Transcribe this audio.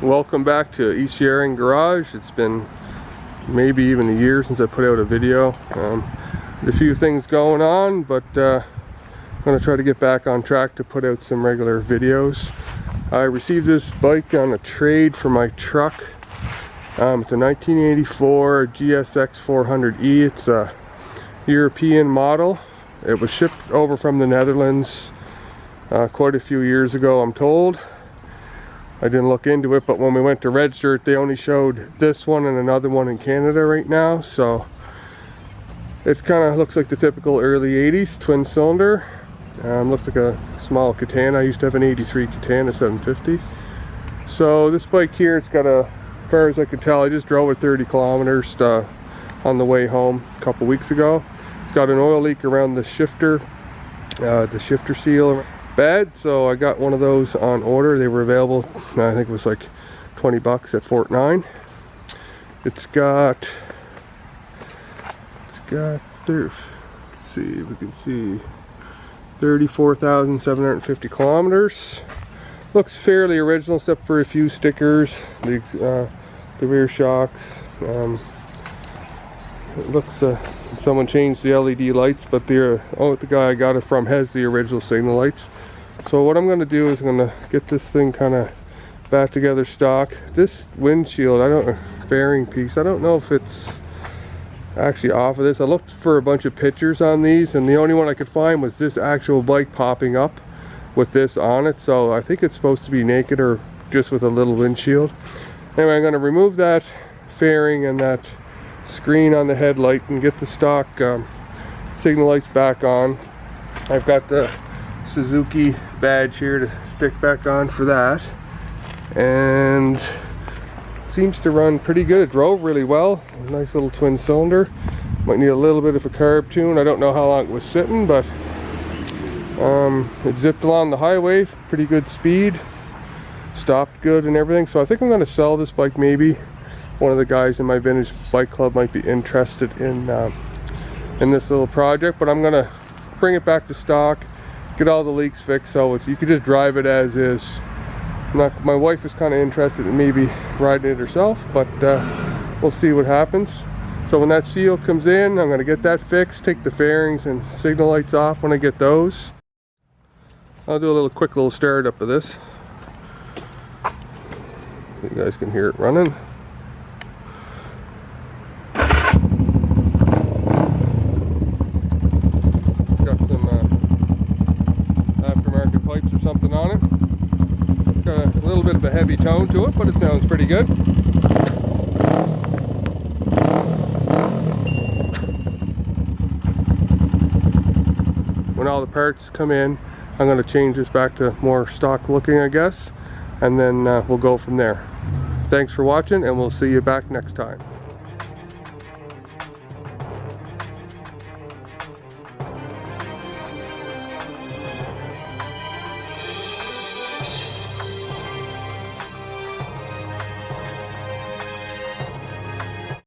Welcome back to East Yaring Garage. It's been maybe even a year since I put out a video. A few things going on, but I'm going to try to get back on track to put out some regular videos. I received this bike on a trade for my truck. It's a 1984 Gsx 400E. It's a European model. It was shipped over from the Netherlands quite a few years ago, I'm told. I didn't look into it, but when we went to register it, they only showed this one and another one in Canada right now. So it kind of looks like the typical early 80s twin cylinder. Looks like a small Katana. I used to have an 83 Katana 750. So this bike here, it's got as far as I could tell, I just drove it 30 kilometers on the way home a couple weeks ago. It's got an oil leak around the shifter seal bed, so I got one of those on order. They were available, I think it was like 20 bucks at Fort 9. It's got let's see if we can see 34,750 kilometers. Looks fairly original except for a few stickers, the rear shocks. It looks someone changed the LED lights, but the guy I got it from has the original signal lights. So what I'm going to do is I'm going to get this thing kind of back together stock. This windshield, fairing piece, I don't know if it's actually off of this. I looked for a bunch of pictures on these, and the only one I could find was this actual bike popping up with this on it. So I think it's supposed to be naked or just with a little windshield. Anyway, I'm going to remove that fairing and that screen on the headlight and get the stock signal lights back on. I've got the Suzuki badge here to stick back on for that, and it seems to run pretty good. It drove really well. Nice little twin cylinder. Might need a little bit of a carb tune. I don't know how long it was sitting, but it zipped along the highway, pretty good speed, stopped good and everything. So I think I'm going to sell this bike. Maybe one of the guys in my vintage bike club might be interested in this little project, but I'm going to bring it back to stock, get all the leaks fixed, so you could just drive it as is. My wife is kind of interested in maybe riding it herself, but we'll see what happens. So when that seal comes in, I'm going to get that fixed, take the fairings and signal lights off when I get those. I'll do a quick little start up of this. You guys can hear it running. Or something on it. Got a little bit of a heavy tone to it, but it sounds pretty good. When all the parts come in, I'm going to change this back to more stock looking, I guess, and then we'll go from there. Thanks for watching, and we'll see you back next time.